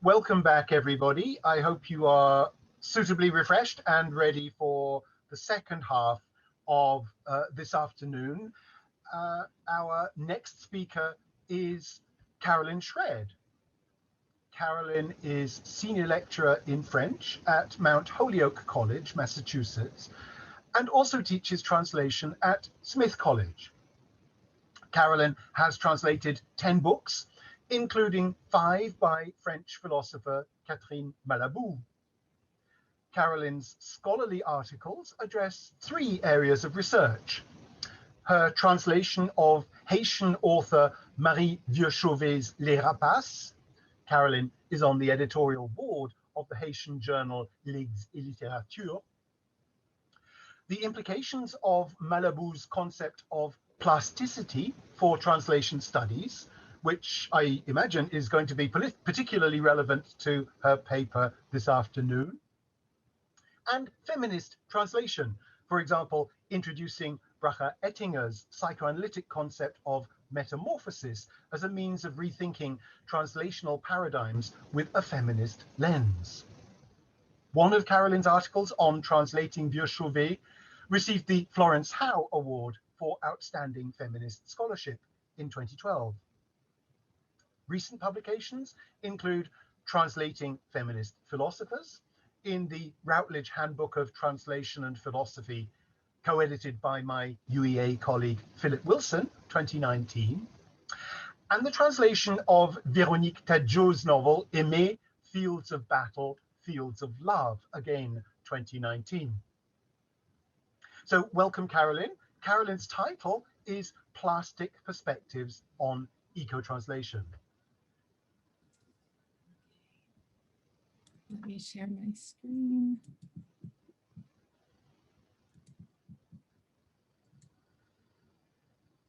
Welcome back, everybody. I hope you are suitably refreshed and ready for the second half of this afternoon. Our next speaker is Carolyn Shread. Carolyn is senior lecturer in French at Mount Holyoke College, Massachusetts, and also teaches translation at Smith College. Carolyn has translated 10 books, including 5 by French philosopher Catherine Malabou. Carolyn's scholarly articles address 3 areas of research: her translation of Haitian author Marie Vieux-Chauvet's Les Rapaces. Carolyn is on the editorial board of the Haitian journal Legs et Littérature. The implications of Malabou's concept of plasticity for translation studies, which I imagine is going to be particularly relevant to her paper this afternoon. And feminist translation, for example, introducing Bracha Ettinger's psychoanalytic concept of metamorphosis as a means of rethinking translational paradigms with a feminist lens. One of Carolyn's articles on translating Vieux-Chauvet received the Florence Howe Award for Outstanding Feminist Scholarship in 2012. Recent publications include Translating Feminist Philosophers in the Routledge Handbook of Translation and Philosophy, co-edited by my UEA colleague Philip Wilson, 2019, and the translation of Véronique Tadjot's novel Aimer, Fields of Battle, Fields of Love, again 2019. So welcome, Carolyn. Carolyn's title is Plastic Perspectives on Eco-Translation. Let me share my screen.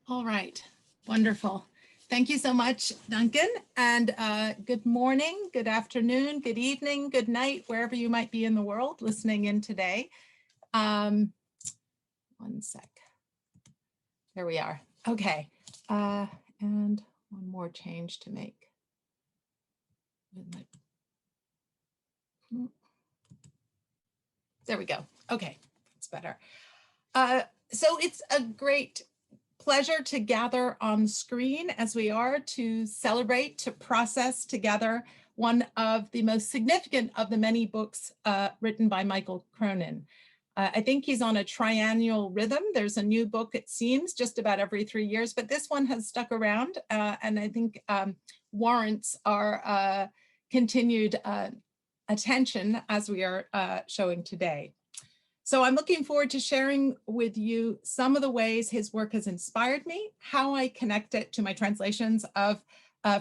All right, wonderful. Thank you so much, Duncan, and good morning, good afternoon, good evening, good night, wherever you might be in the world listening in today. One sec. There we are. Okay, and one more change to make. There we go. Okay, that's better. So it's a great pleasure to gather on screen as we are to celebrate, to process together one of the most significant of the many books written by Michael Cronin. I think he's on a triennial rhythm. There's a new book, it seems, just about every 3 years, but this one has stuck around and I think warrants our continued attention as we are showing today. So I'm looking forward to sharing with you some of the ways his work has inspired me, how I connect it to my translations of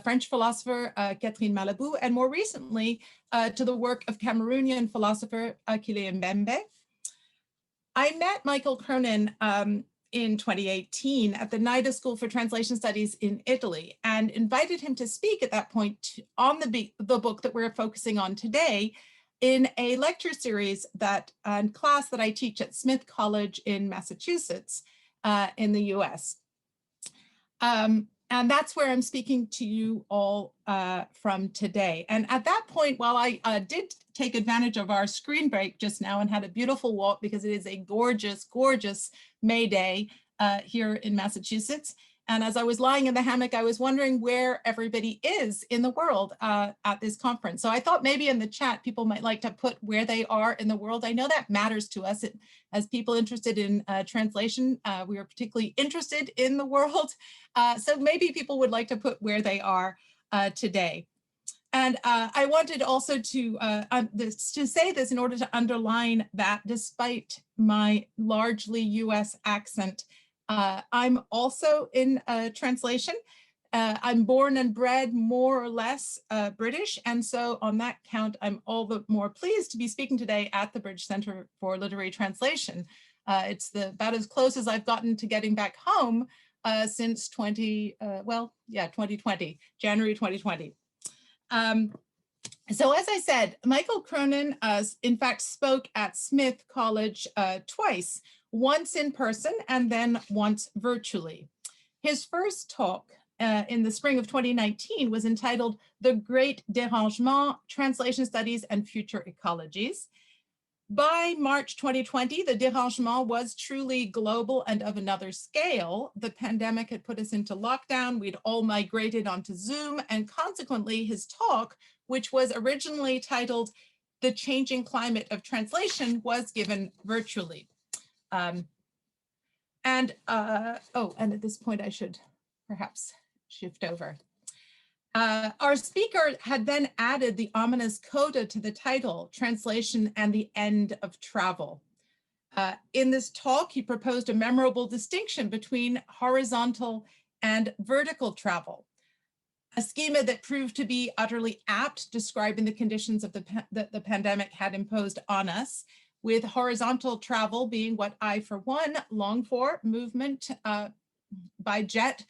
French philosopher Catherine Malabou, and more recently to the work of Cameroonian philosopher Achille Mbembe. I met Michael Cronin in 2018 at the NIDA School for Translation Studies in Italy and invited him to speak at that point on the book that we're focusing on today in a lecture series and class that I teach at Smith College in Massachusetts in the US. And that's where I'm speaking to you all from today. And at that point, while I did take advantage of our screen break just now and had a beautiful walk because it is a gorgeous, gorgeous May day here in Massachusetts. And as I was lying in the hammock, I was wondering where everybody is in the world at this conference. So I thought maybe in the chat, people might like to put where they are in the world. I know that matters to us as people interested in translation. We are particularly interested in the world. So maybe people would like to put where they are today. And I wanted also to say this in order to underline that despite my largely US accent, I'm also in translation. I'm born and bred more or less British. And so on that count, I'm all the more pleased to be speaking today at the British Center for Literary Translation. It's about as close as I've gotten to getting back home since 2020, January 2020. So as I said, Michael Cronin, in fact, spoke at Smith College twice, once in person and then once virtually. His first talk in the spring of 2019 was entitled The Great Dérangement, Translation Studies and Future Ecologies. By March 2020, the dérangement was truly global and of another scale. The pandemic had put us into lockdown. We'd all migrated onto Zoom, and consequently his talk, which was originally titled The Changing Climate of Translation, was given virtually. And at this point I should perhaps shift over. Our speaker had then added the ominous coda to the title, Translation and the End of Travel. In this talk, he proposed a memorable distinction between horizontal and vertical travel, a schema that proved to be utterly apt, describing the conditions of that the pandemic had imposed on us, with horizontal travel being what I, for one, long for, movement by jet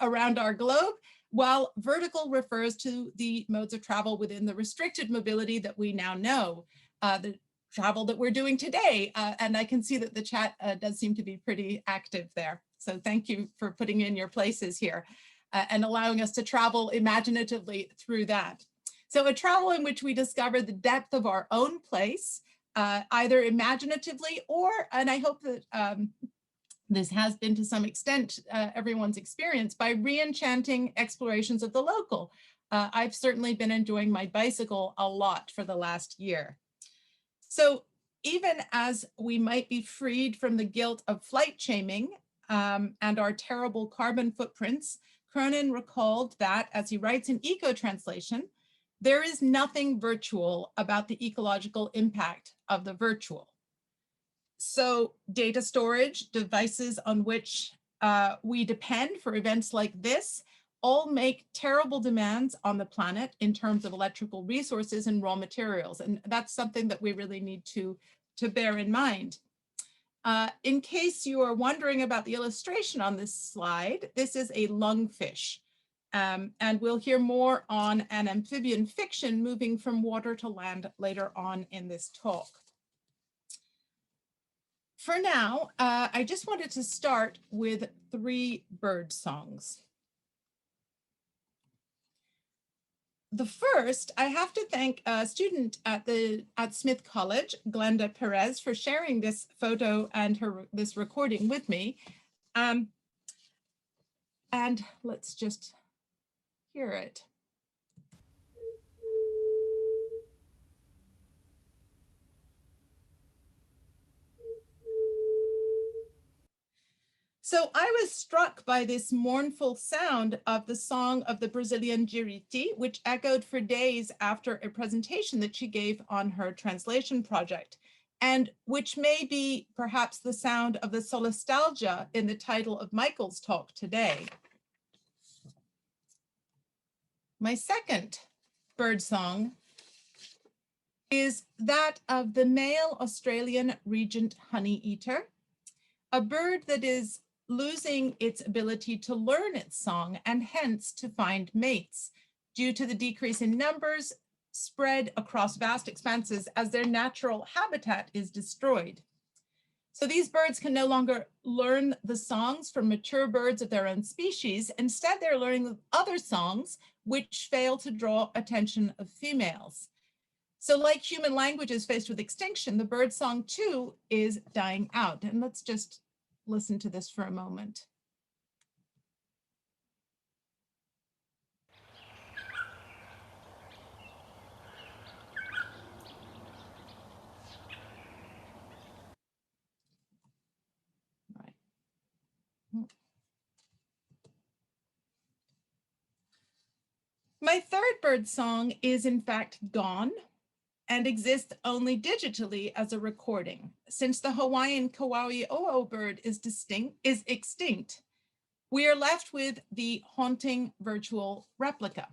around our globe, while vertical refers to the modes of travel within the restricted mobility that we now know, the travel that we're doing today. And I can see that the chat does seem to be pretty active there. So thank you for putting in your places here and allowing us to travel imaginatively through that. So a travel in which we discover the depth of our own place, either imaginatively or, and I hope that this has been to some extent everyone's experience, by re-enchanting explorations of the local. I've certainly been enjoying my bicycle a lot for the last year. So even as we might be freed from the guilt of flight shaming and our terrible carbon footprints, Cronin recalled that, as he writes in Eco Translation, there is nothing virtual about the ecological impact of the virtual. So data storage, devices on which we depend for events like this, all make terrible demands on the planet in terms of electrical resources and raw materials. And that's something that we really need to bear in mind. In case you are wondering about the illustration on this slide, this is a lungfish. And we'll hear more on an amphibian fiction moving from water to land later on in this talk. For now, I just wanted to start with 3 bird songs. The first, I have to thank a student at Smith College, Glenda Perez, for sharing this photo and this recording with me. And let's just hear it. So I was struck by this mournful sound of the song of the Brazilian Giriti, which echoed for days after a presentation that she gave on her translation project, and which may be perhaps the sound of the solastalgia in the title of Michael's talk today. My second bird song is that of the male Australian regent honeyeater, a bird that is losing its ability to learn its song and hence to find mates due to the decrease in numbers spread across vast expanses as their natural habitat is destroyed. So these birds can no longer learn the songs from mature birds of their own species. Instead, they're learning other songs which fail to draw attention of females. So like human languages faced with extinction, the bird song too is dying out. And let's just listen to this for a moment. Right. My third bird song is in fact gone and exists only digitally as a recording. Since the Hawaiian kauaʻiʻoʻo bird is extinct, we are left with the haunting virtual replica.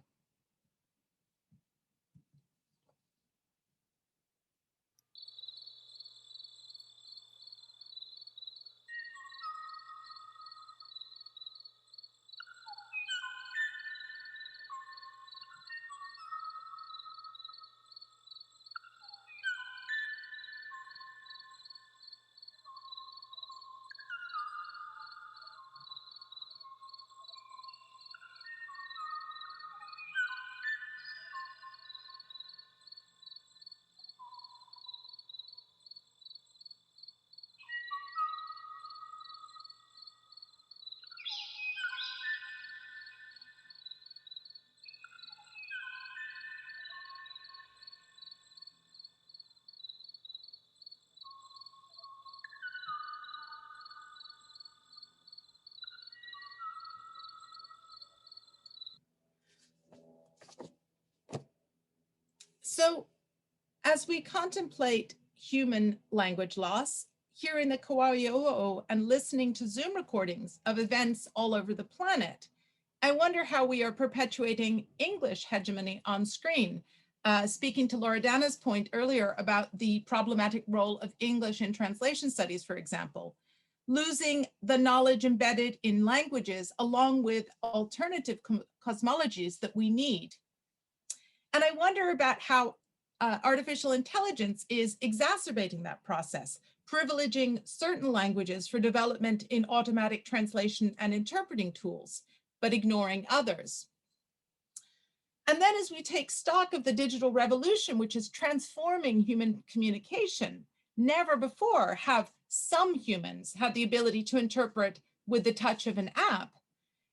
So as we contemplate human language loss, hearing the Kauai'o'o and listening to Zoom recordings of events all over the planet, I wonder how we are perpetuating English hegemony on screen. Speaking to Loredana's point earlier about the problematic role of English in translation studies, for example, losing the knowledge embedded in languages along with alternative cosmologies that we need. And I wonder about how artificial intelligence is exacerbating that process, privileging certain languages for development in automatic translation and interpreting tools, but ignoring others. And then as we take stock of the digital revolution, which is transforming human communication, never before have some humans had the ability to interpret with the touch of an app.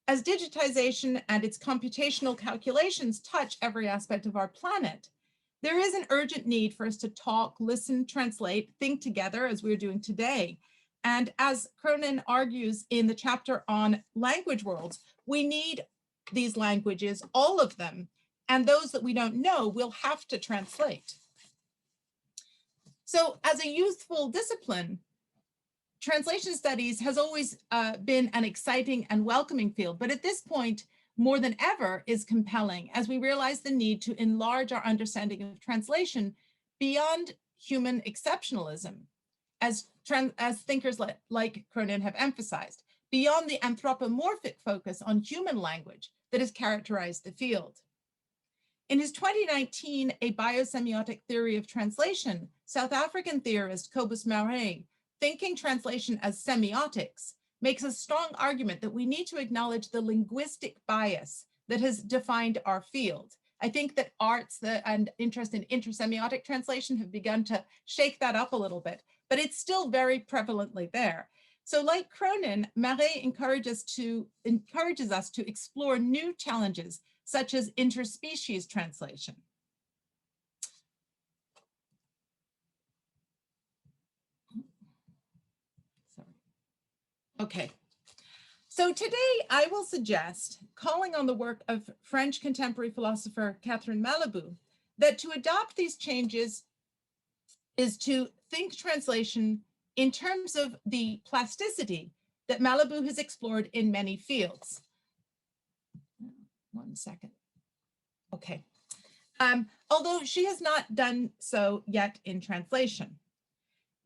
As digitization and its computational calculations touch every aspect of our planet, there is an urgent need for us to talk, listen, translate, think together as we're doing today. And as Cronin argues in the chapter on language worlds, we need these languages, all of them, and those that we don't know, we'll have to translate. So as a youthful discipline, translation studies has always been an exciting and welcoming field, but at this point, more than ever, is compelling as we realize the need to enlarge our understanding of translation beyond human exceptionalism, as thinkers like Cronin have emphasized, beyond the anthropomorphic focus on human language that has characterized the field. In his 2019 A Biosemiotic Theory of Translation, South African theorist Cobus Maurer, thinking translation as semiotics, makes a strong argument that we need to acknowledge the linguistic bias that has defined our field. I think that arts and interest in intersemiotic translation have begun to shake that up a little bit, but it's still very prevalently there. So like Cronin, Maurer encourages us to explore new challenges, such as interspecies translation. Okay, so today I will suggest, calling on the work of French contemporary philosopher Catherine Malabou, that to adopt these changes is to think translation in terms of the plasticity that Malabou has explored in many fields. 1 second. Okay. Although she has not done so yet in translation.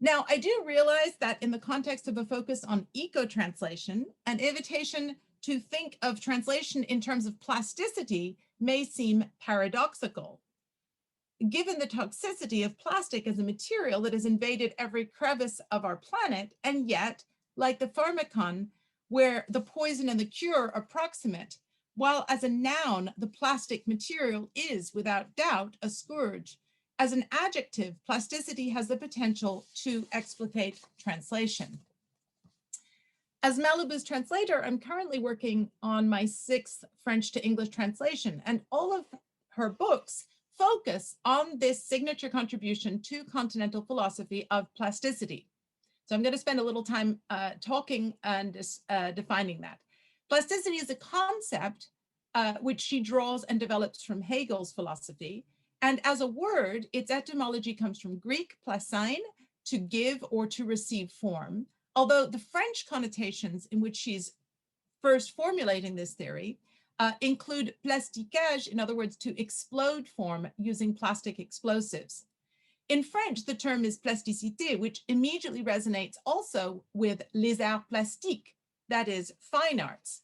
Now, I do realize that in the context of a focus on eco-translation, an invitation to think of translation in terms of plasticity may seem paradoxical, given the toxicity of plastic as a material that has invaded every crevice of our planet, and yet, like the pharmacon, where the poison and the cure are proximate, while as a noun, the plastic material is, without doubt, a scourge. As an adjective, plasticity has the potential to explicate translation. As Malabou's translator, I'm currently working on my 6th French to English translation, and all of her books focus on this signature contribution to continental philosophy of plasticity. So I'm going to spend a little time talking and defining that. Plasticity is a concept which she draws and develops from Hegel's philosophy. And as a word, its etymology comes from Greek plastein, to give or to receive form, although the French connotations in which she's first formulating this theory include plasticage, in other words, to explode form using plastic explosives. In French, the term is plasticité, which immediately resonates also with les arts plastiques, that is, fine arts.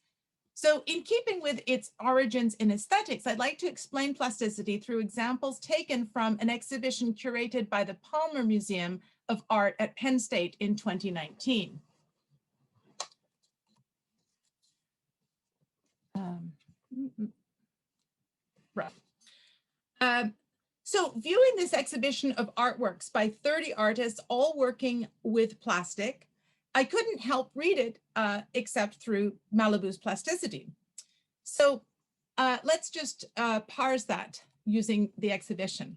So in keeping with its origins in aesthetics, I'd like to explain plasticity through examples taken from an exhibition curated by the Palmer Museum of Art at Penn State in 2019. So viewing this exhibition of artworks by 30 artists, all working with plastic, I couldn't help read it except through Malabou's plasticity. So let's just parse that using the exhibition.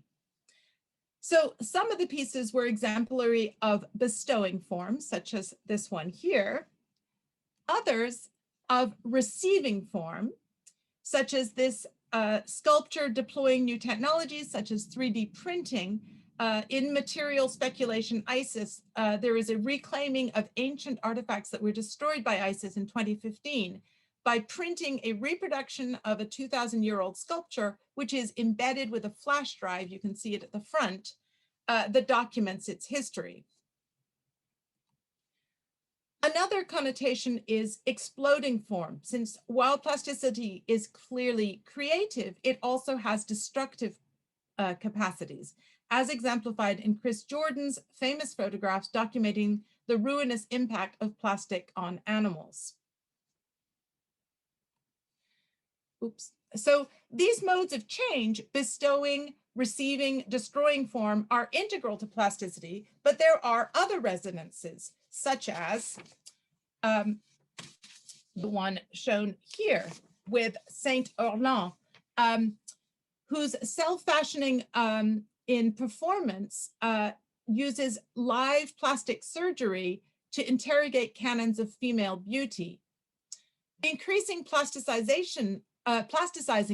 So some of the pieces were exemplary of bestowing forms, such as this one here. Others of receiving form, such as this sculpture deploying new technologies such as 3D printing. In material speculation ISIS, there is a reclaiming of ancient artifacts that were destroyed by ISIS in 2015 by printing a reproduction of a 2,000-year-old sculpture, which is embedded with a flash drive, you can see it at the front, that documents its history. Another connotation is exploding form. Since while plasticity is clearly creative, it also has destructive capacities, as exemplified in Chris Jordan's famous photographs documenting the ruinous impact of plastic on animals. Oops. So these modes of change, bestowing, receiving, destroying form, are integral to plasticity, but there are other resonances, such as the one shown here with Saint Orlan, whose self-fashioning in performance uses live plastic surgery to interrogate canons of female beauty. Increasing plasticizing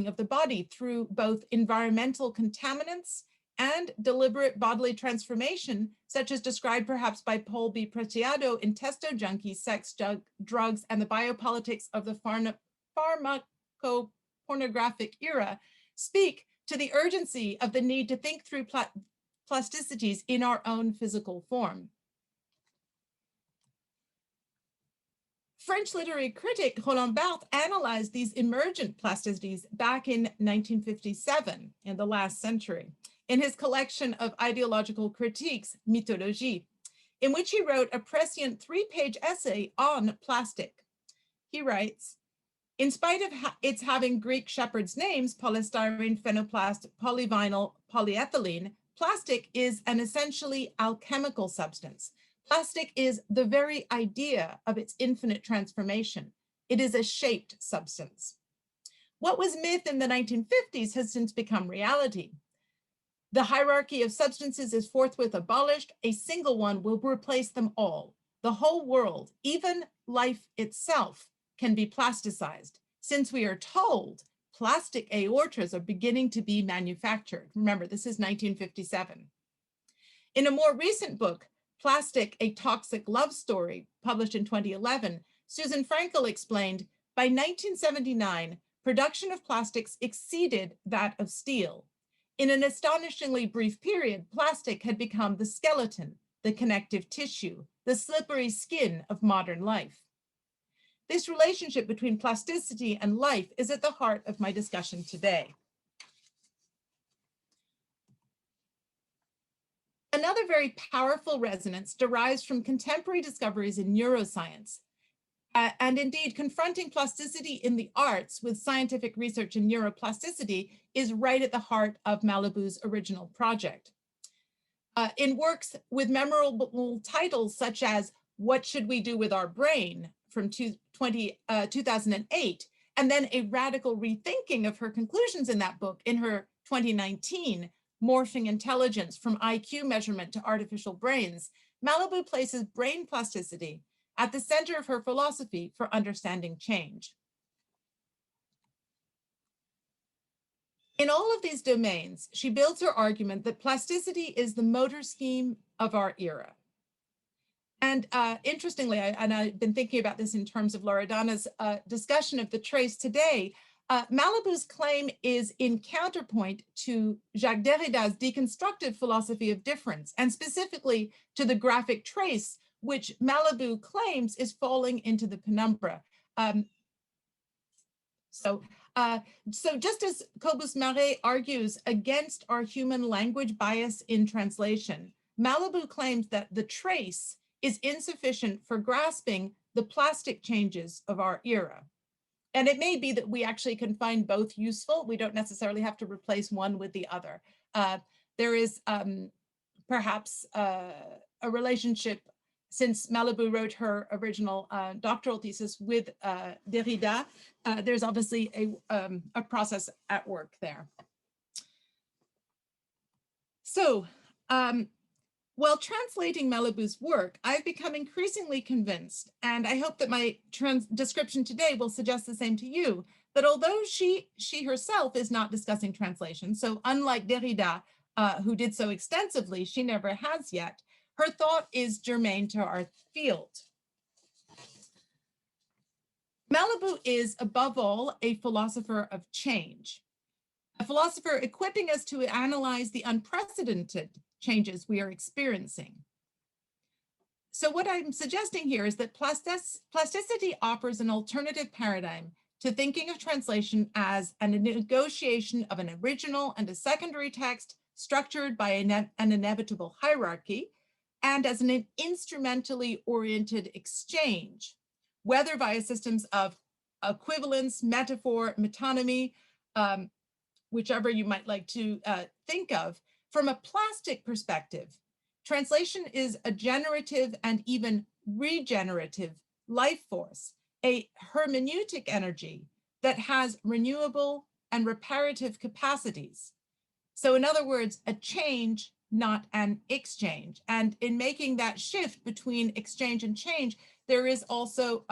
of the body through both environmental contaminants and deliberate bodily transformation, such as described perhaps by Paul B. Preciado in Testo Junkie, Sex, Drugs, and the Biopolitics of the Pharmacopornographic Era, speak to the urgency of the need to think through plasticities in our own physical form. French literary critic Roland Barthes analyzed these emergent plasticities back in 1957, in the last century, in his collection of ideological critiques, Mythologie, in which he wrote a prescient 3-page essay on plastic. He writes, in spite of its having Greek shepherds' names, polystyrene, phenoplast, polyvinyl, polyethylene, plastic is an essentially alchemical substance. Plastic is the very idea of its infinite transformation. It is a shaped substance. What was myth in the 1950s has since become reality. The hierarchy of substances is forthwith abolished. A single one will replace them all. The whole world, even life itself, can be plasticized. Since we are told plastic aortas are beginning to be manufactured. Remember, this is 1957. In a more recent book, Plastic, A Toxic Love Story, published in 2011, Susan Frankel explained, by 1979, production of plastics exceeded that of steel. In an astonishingly brief period, plastic had become the skeleton, the connective tissue, the slippery skin of modern life. This relationship between plasticity and life is at the heart of my discussion today. Another very powerful resonance derives from contemporary discoveries in neuroscience, and indeed confronting plasticity in the arts with scientific research in neuroplasticity is right at the heart of Malibu's original project. In works with memorable titles such as What Should We Do With Our Brain from 2008, and then a radical rethinking of her conclusions in that book in her 2019 Morphing Intelligence from IQ Measurement to Artificial Brains, Malibu places brain plasticity at the center of her philosophy for understanding change. In all of these domains, she builds her argument that plasticity is the motor scheme of our era. And interestingly, I've been thinking about this in terms of Loredana's discussion of the trace today, Malibu's claim is in counterpoint to Jacques Derrida's deconstructive philosophy of difference, and specifically to the graphic trace, which Malibu claims is falling into the penumbra. So just as Cobus-Marais argues against our human language bias in translation, Malibu claims that the trace is insufficient for grasping the plastic changes of our era. And it may be that we actually can find both useful. We don't necessarily have to replace one with the other. There is perhaps a relationship, since Malibu wrote her original doctoral thesis with Derrida, there's obviously a process at work there. So While translating Malibu's work, I've become increasingly convinced, and I hope that my description today will suggest the same to you, that although she herself is not discussing translation, so unlike Derrida, who did so extensively, she never has yet, her thought is germane to our field. Malibu is, above all, a philosopher of change, a philosopher equipping us to analyze the unprecedented changes we are experiencing. So what I'm suggesting here is that plasticity offers an alternative paradigm to thinking of translation as a negotiation of an original and a secondary text structured by an inevitable hierarchy, and as an instrumentally oriented exchange, whether via systems of equivalence, metaphor, metonymy, whichever you might like to think of. From a plastic perspective, translation is a generative and even regenerative life force, a hermeneutic energy that has renewable and reparative capacities. So in other words, a change, not an exchange. And in making that shift between exchange and change, there is also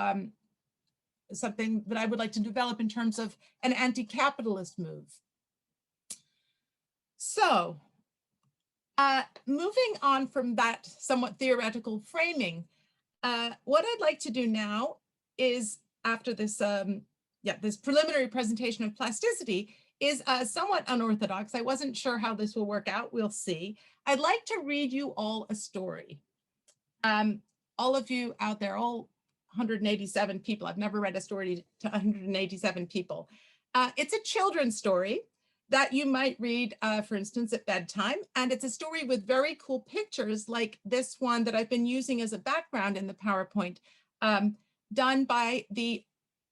something that I would like to develop in terms of an anti-capitalist move. So moving on from that somewhat theoretical framing, what I'd like to do now is, after this, this preliminary presentation of plasticity, is somewhat unorthodox. I wasn't sure how this will work out. We'll see. I'd like to read you all a story. All of you out there, all 187 people. I've never read a story to 187 people. It's a children's story that you might read, for instance, at bedtime. And it's a story with very cool pictures like this one that I've been using as a background in the PowerPoint, done by the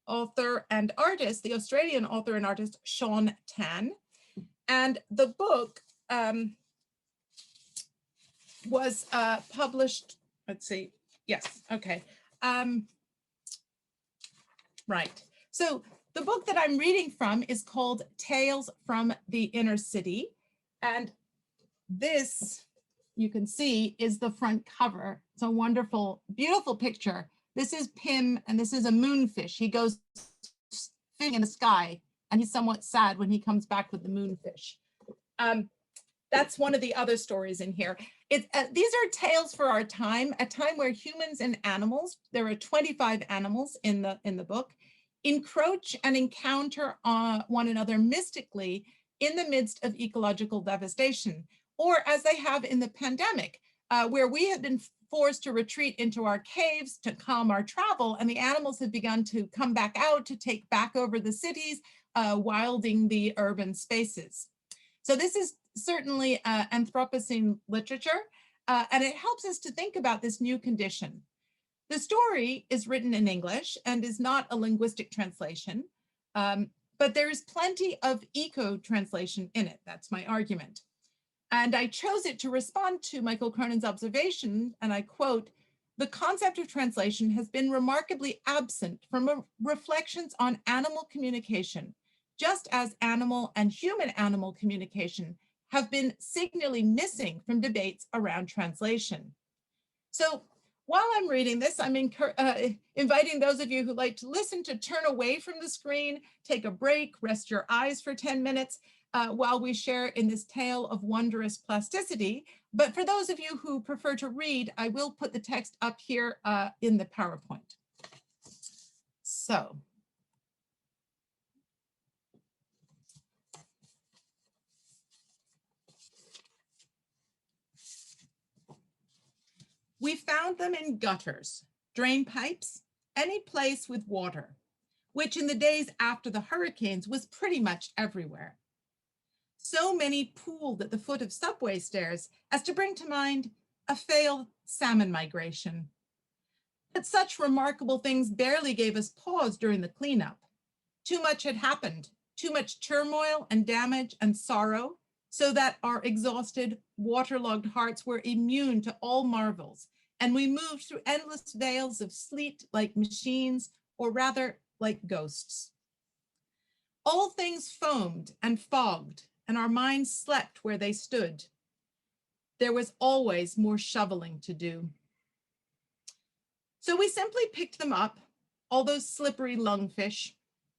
author and artist, the Australian author and artist, Sean Tan. And the book was published, let's see, yes, okay. Right, so the book that I'm reading from is called Tales from the Inner City. And this, you can see, is the front cover. It's a wonderful, beautiful picture. This is Pim, and this is a moonfish. He goes fishing in the sky, and he's somewhat sad when he comes back with the moonfish. That's one of the other stories in here. These are tales for our time, a time where humans and animals, there are 25 animals in the book, encroach and encounter one another mystically in the midst of ecological devastation, or as they have in the pandemic, where we have been forced to retreat into our caves to calm our travel, and the animals have begun to come back out to take back over the cities, wilding the urban spaces. So this is certainly Anthropocene literature, and it helps us to think about this new condition. The story is written in English and is not a linguistic translation, but there is plenty of eco-translation in it. That's my argument. And I chose it to respond to Michael Cronin's observation, and I quote, "The concept of translation has been remarkably absent from reflections on animal communication, just as animal and human-animal communication have been signally missing from debates around translation." So while I'm reading this, I'm inviting those of you who like to listen to turn away from the screen, take a break, rest your eyes for 10 minutes while we share in this tale of wondrous plasticity. But for those of you who prefer to read, I will put the text up here in the PowerPoint. So. We found them in gutters, drain pipes, any place with water, which in the days after the hurricanes was pretty much everywhere. So many pooled at the foot of subway stairs as to bring to mind a failed salmon migration. But such remarkable things barely gave us pause during the cleanup. Too much had happened, too much turmoil and damage and sorrow, so that our exhausted, waterlogged hearts were immune to all marvels, and we moved through endless veils of sleet like machines, or rather like ghosts. All things foamed and fogged, and our minds slept where they stood. There was always more shoveling to do. So we simply picked them up, all those slippery lungfish,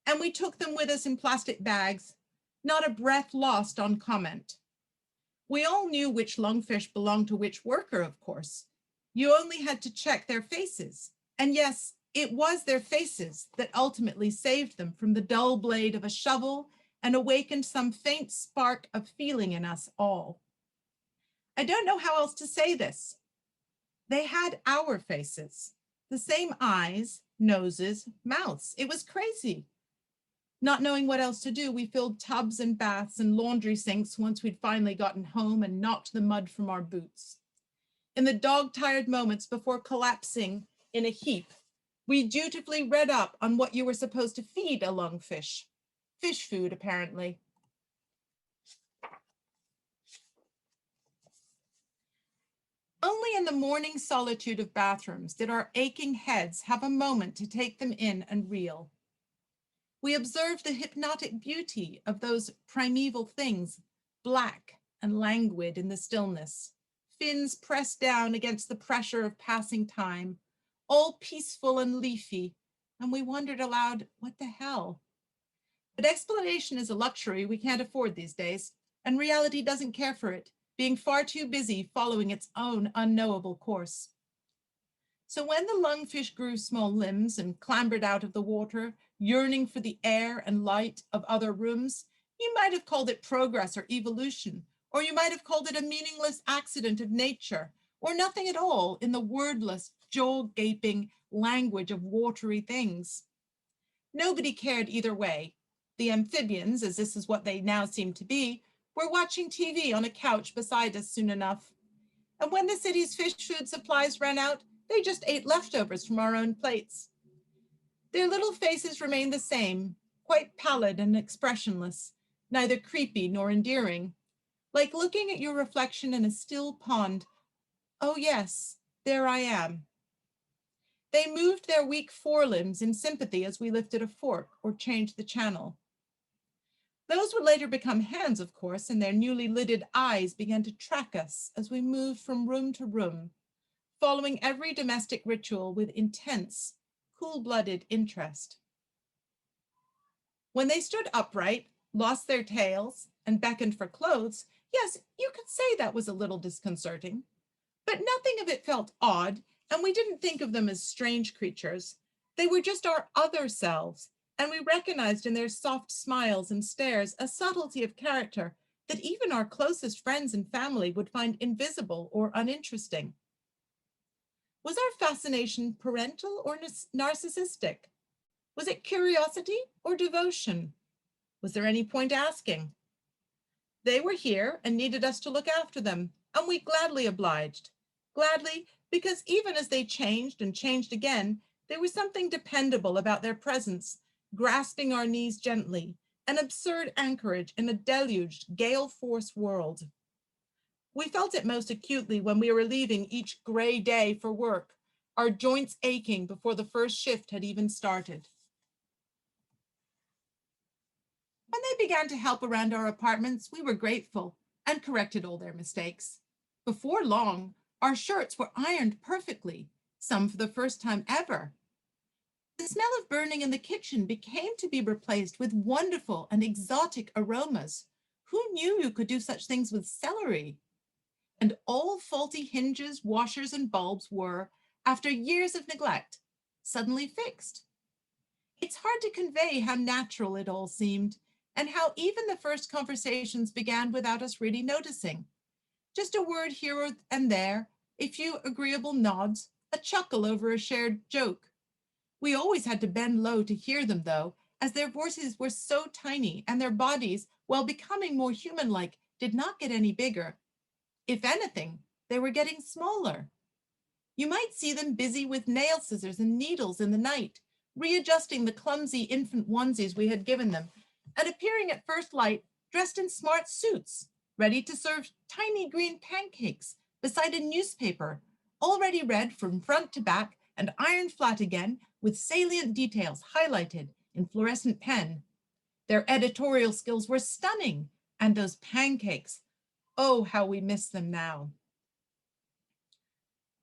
and we took them with us in plastic bags, not a breath lost on comment. We all knew which lungfish belonged to which worker, of course. You only had to check their faces. And yes, it was their faces that ultimately saved them from the dull blade of a shovel and awakened some faint spark of feeling in us all. I don't know how else to say this. They had our faces, the same eyes, noses, mouths. It was crazy. Not knowing what else to do, we filled tubs and baths and laundry sinks once we'd finally gotten home and knocked the mud from our boots. In the dog-tired moments before collapsing in a heap, we dutifully read up on what you were supposed to feed a lungfish. Fish food, apparently. Only in the morning solitude of bathrooms did our aching heads have a moment to take them in and reel. We observed the hypnotic beauty of those primeval things, black and languid in the stillness, fins pressed down against the pressure of passing time, all peaceful and leafy, and we wondered aloud, what the hell? But explanation is a luxury we can't afford these days, and reality doesn't care for it, being far too busy following its own unknowable course. So when the lungfish grew small limbs and clambered out of the water, yearning for the air and light of other rooms, you might have called it progress or evolution, or you might have called it a meaningless accident of nature, or nothing at all in the wordless, jaw-gaping language of watery things. Nobody cared either way. The amphibians, as this is what they now seem to be, were watching TV on a couch beside us soon enough. And when the city's fish food supplies ran out, they just ate leftovers from our own plates. Their little faces remained the same, quite pallid and expressionless, neither creepy nor endearing, like looking at your reflection in a still pond. Oh yes, there I am. They moved their weak forelimbs in sympathy as we lifted a fork or changed the channel. Those would later become hands, of course, and their newly lidded eyes began to track us as we moved from room to room, following every domestic ritual with intense, cool-blooded interest. When they stood upright, lost their tails, and beckoned for clothes, yes, you could say that was a little disconcerting, but nothing of it felt odd, and we didn't think of them as strange creatures. They were just our other selves, and we recognized in their soft smiles and stares a subtlety of character that even our closest friends and family would find invisible or uninteresting. Was our fascination parental or narcissistic? Was it curiosity or devotion? Was there any point asking? They were here and needed us to look after them, and we gladly obliged. Gladly, because even as they changed and changed again, there was something dependable about their presence, grasping our knees gently, an absurd anchorage in a deluged, gale-force world. We felt it most acutely when we were leaving each gray day for work, our joints aching before the first shift had even started. When they began to help around our apartments, we were grateful and corrected all their mistakes. Before long, our shirts were ironed perfectly, some for the first time ever. The smell of burning in the kitchen became to be replaced with wonderful and exotic aromas. Who knew you could do such things with celery? And all faulty hinges, washers, and bulbs were, after years of neglect, suddenly fixed. It's hard to convey how natural it all seemed, and how even the first conversations began without us really noticing. Just a word here and there, a few agreeable nods, a chuckle over a shared joke. We always had to bend low to hear them, though, as their voices were so tiny and their bodies, while becoming more human-like, did not get any bigger. If anything, they were getting smaller. You might see them busy with nail scissors and needles in the night, readjusting the clumsy infant onesies we had given them, and appearing at first light dressed in smart suits, ready to serve tiny green pancakes beside a newspaper, already read from front to back and ironed flat again with salient details highlighted in fluorescent pen. Their editorial skills were stunning, and those pancakes, oh, how we miss them now.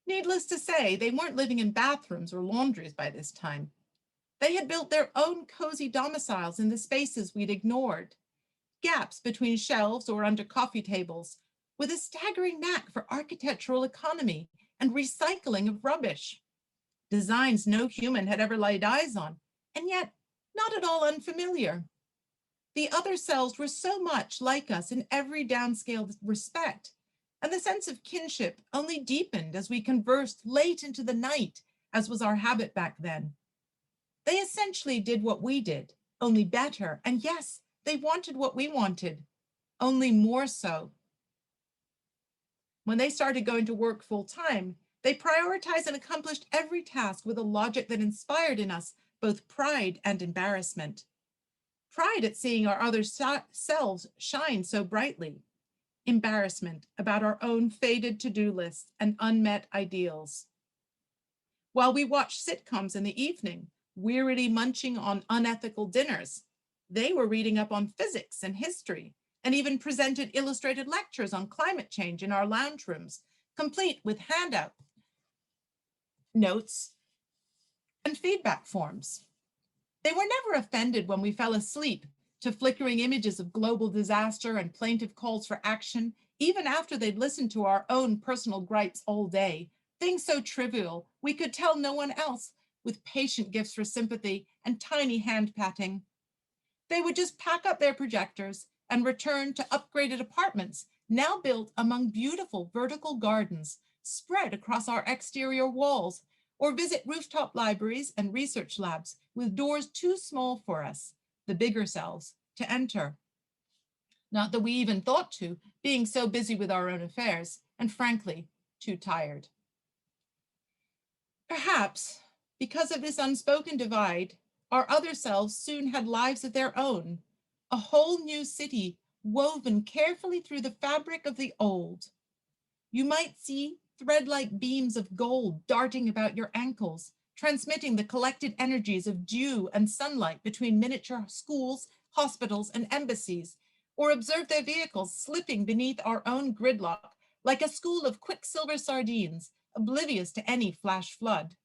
Needless to say, they weren't living in bathrooms or laundries by this time. They had built their own cozy domiciles in the spaces we'd ignored, gaps between shelves or under coffee tables, with a staggering knack for architectural economy and recycling of rubbish. Designs no human had ever laid eyes on, and yet not at all unfamiliar. The other selves were so much like us in every downscaled respect, and the sense of kinship only deepened as we conversed late into the night, as was our habit back then. They essentially did what we did, only better, and yes, they wanted what we wanted, only more so. When they started going to work full time, they prioritized and accomplished every task with a logic that inspired in us both pride and embarrassment. Pride at seeing our other selves shine so brightly. Embarrassment about our own faded to-do lists and unmet ideals. While we watched sitcoms in the evening, wearily munching on unethical dinners, they were reading up on physics and history, and even presented illustrated lectures on climate change in our lounge rooms, complete with handout notes and feedback forms. They were never offended when we fell asleep to flickering images of global disaster and plaintive calls for action, even after they'd listened to our own personal gripes all day, things so trivial we could tell no one else, with patient gifts for sympathy and tiny hand patting. They would just pack up their projectors and return to upgraded apartments now built among beautiful vertical gardens spread across our exterior walls, or visit rooftop libraries and research labs with doors too small for us, the bigger selves, to enter. Not that we even thought to, being so busy with our own affairs, and frankly, too tired. Perhaps, because of this unspoken divide, our other selves soon had lives of their own, a whole new city woven carefully through the fabric of the old. You might see thread-like beams of gold darting about your ankles, transmitting the collected energies of dew and sunlight between miniature schools, hospitals, and embassies, or observe their vehicles slipping beneath our own gridlock like a school of quicksilver sardines, oblivious to any flash flood.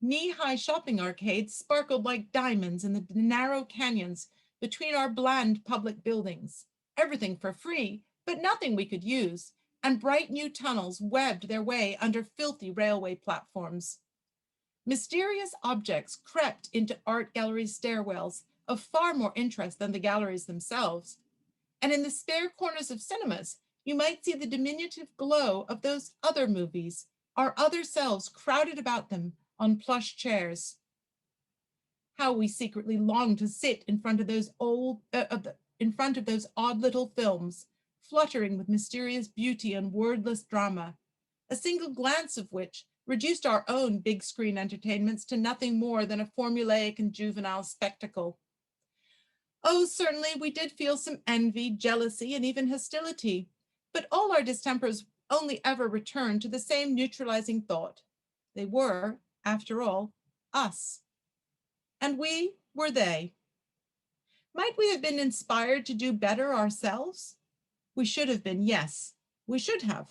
Knee-high shopping arcades sparkled like diamonds in the narrow canyons between our bland public buildings, everything for free, but nothing we could use, and bright new tunnels webbed their way under filthy railway platforms. Mysterious objects crept into art galleries' stairwells, of far more interest than the galleries themselves. And in the spare corners of cinemas, you might see the diminutive glow of those other movies, our other selves crowded about them on plush chairs. How we secretly longed to sit in front of those odd little films, fluttering with mysterious beauty and wordless drama, a single glance of which reduced our own big screen entertainments to nothing more than a formulaic and juvenile spectacle. Oh, certainly we did feel some envy, jealousy, and even hostility, but all our distempers only ever returned to the same neutralizing thought. They were, after all, us. And we were they. Might we have been inspired to do better ourselves? We should have been, yes, we should have.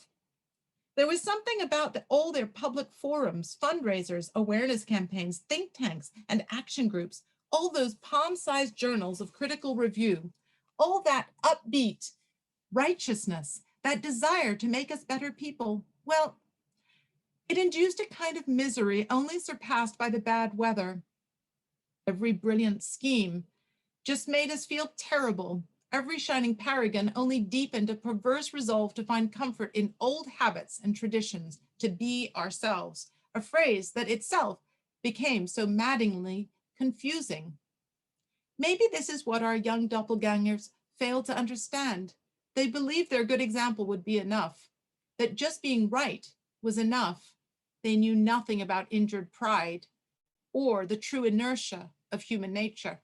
There was something about all their public forums, fundraisers, awareness campaigns, think tanks, and action groups, all those palm-sized journals of critical review, all that upbeat righteousness, that desire to make us better people. Well, it induced a kind of misery only surpassed by the bad weather. Every brilliant scheme just made us feel terrible. Every shining paragon only deepened a perverse resolve to find comfort in old habits and traditions, to be ourselves, a phrase that itself became so maddeningly confusing. Maybe this is what our young doppelgangers failed to understand. They believed their good example would be enough, that just being right was enough. They knew nothing about injured pride or the true inertia of human nature.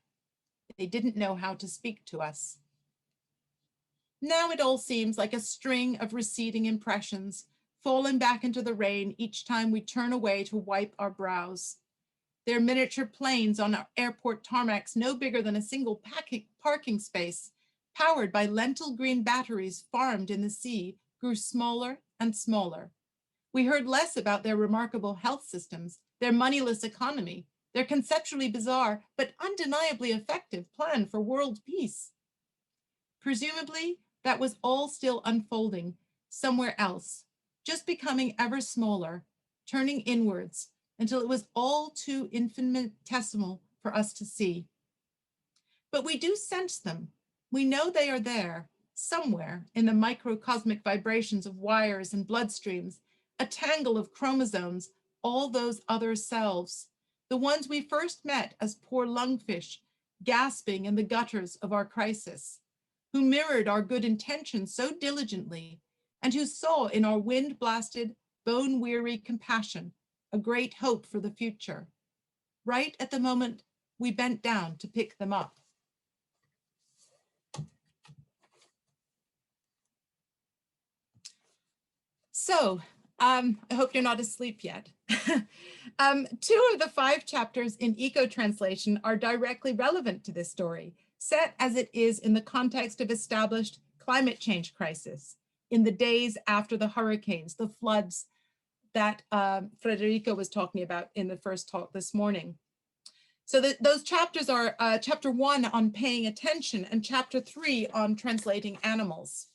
They didn't know how to speak to us. Now it all seems like a string of receding impressions, falling back into the rain each time we turn away to wipe our brows. Their miniature planes on our airport tarmacs, no bigger than a single parking space, powered by lentil green batteries farmed in the sea, grew smaller and smaller. We heard less about their remarkable health systems, their moneyless economy, their conceptually bizarre but undeniably effective plan for world peace. Presumably, that was all still unfolding somewhere else, just becoming ever smaller, turning inwards until it was all too infinitesimal for us to see. But we do sense them. We know they are there, somewhere in the microcosmic vibrations of wires and bloodstreams, a tangle of chromosomes, all those other selves, the ones we first met as poor lungfish, gasping in the gutters of our crisis, who mirrored our good intentions so diligently, and who saw in our wind-blasted, bone-weary compassion a great hope for the future, right at the moment we bent down to pick them up. So, I hope you're not asleep yet. 2 of the 5 chapters in eco-translation are directly relevant to this story, set as it is in the context of established climate change crisis, in the days after the hurricanes, the floods that Frederica was talking about in the first talk this morning. So those chapters are chapter 1 on paying attention and chapter 3 on translating animals.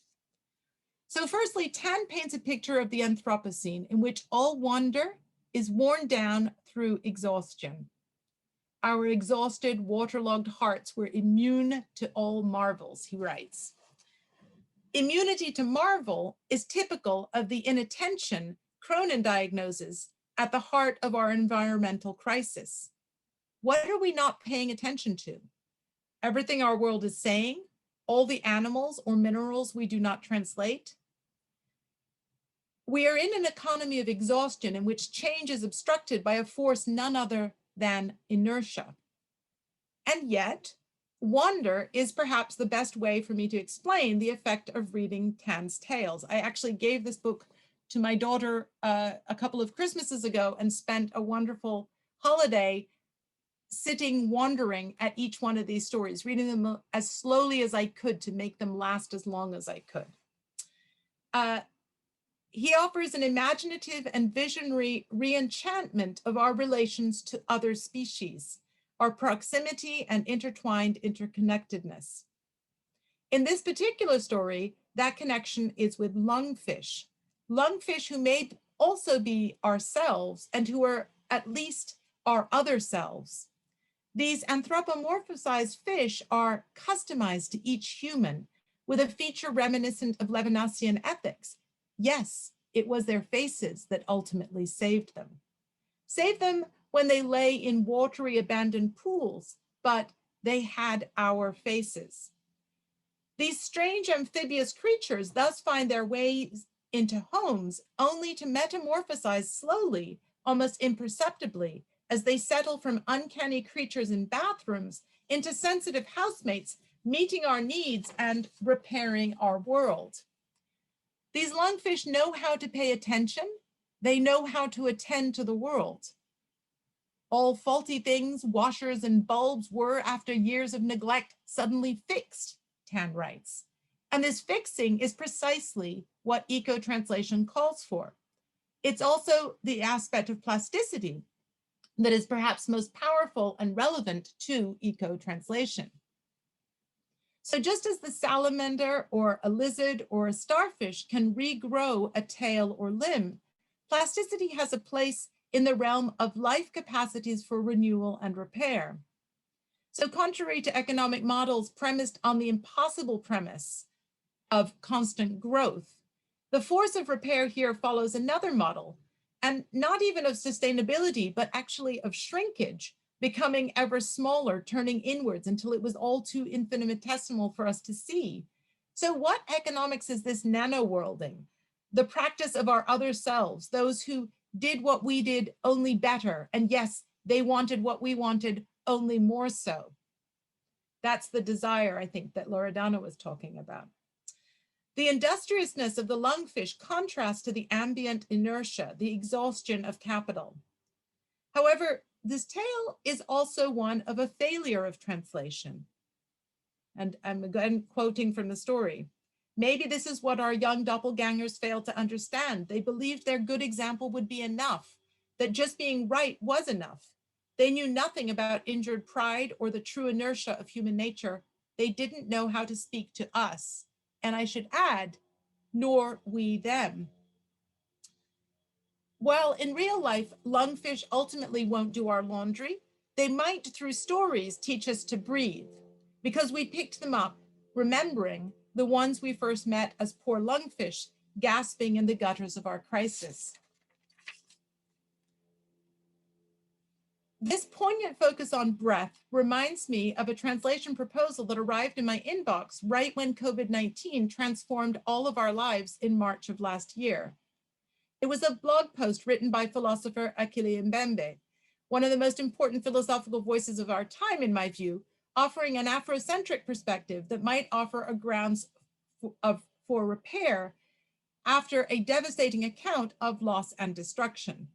So firstly, Tan paints a picture of the Anthropocene in which all wonder is worn down through exhaustion. Our exhausted, waterlogged hearts were immune to all marvels, he writes. Immunity to marvel is typical of the inattention Cronin diagnoses at the heart of our environmental crisis. What are we not paying attention to? Everything our world is saying, all the animals or minerals we do not translate. We are in an economy of exhaustion in which change is obstructed by a force none other than inertia. And yet, wonder is perhaps the best way for me to explain the effect of reading Tan's tales. I actually gave this book to my daughter a couple of Christmases ago and spent a wonderful holiday sitting wondering at each one of these stories, reading them as slowly as I could to make them last as long as I could. He offers an imaginative and visionary re-enchantment of our relations to other species, our proximity and intertwined interconnectedness. In this particular story, that connection is with lungfish who may also be ourselves and who are at least our other selves. These anthropomorphized fish are customized to each human with a feature reminiscent of Levinasian ethics. Yes, it was their faces that ultimately saved them. Saved them when they lay in watery abandoned pools, but they had our faces. These strange amphibious creatures thus find their ways into homes only to metamorphosize slowly, almost imperceptibly, as they settle from uncanny creatures in bathrooms into sensitive housemates, meeting our needs and repairing our world. These lungfish know how to pay attention. They know how to attend to the world. All faulty things, washers and bulbs were, after years of neglect, suddenly fixed, Tan writes. And this fixing is precisely what eco-translation calls for. It's also the aspect of plasticity that is perhaps most powerful and relevant to eco-translation. So just as the salamander or a lizard or a starfish can regrow a tail or limb, plasticity has a place in the realm of life capacities for renewal and repair. So contrary to economic models premised on the impossible premise of constant growth, the force of repair here follows another model, and not even of sustainability, but actually of shrinkage, becoming ever smaller, turning inwards until it was all too infinitesimal for us to see. So what economics is this nano-worlding? The practice of our other selves, those who did what we did only better, and yes, they wanted what we wanted only more so. That's the desire, I think, that Loredana was talking about. The industriousness of the lungfish contrasts to the ambient inertia, the exhaustion of capital. However, this tale is also one of a failure of translation. And I'm again quoting from the story. Maybe this is what our young doppelgangers failed to understand. They believed their good example would be enough, that just being right was enough. They knew nothing about injured pride or the true inertia of human nature. They didn't know how to speak to us. And I should add, nor we them. While in real life, lungfish ultimately won't do our laundry, they might, through stories, teach us to breathe, because we picked them up, remembering the ones we first met as poor lungfish gasping in the gutters of our crisis. This poignant focus on breath reminds me of a translation proposal that arrived in my inbox right when COVID-19 transformed all of our lives in March of last year. It was a blog post written by philosopher Achille Mbembe, one of the most important philosophical voices of our time, in my view, offering an Afrocentric perspective that might offer a grounds for repair after a devastating account of loss and destruction.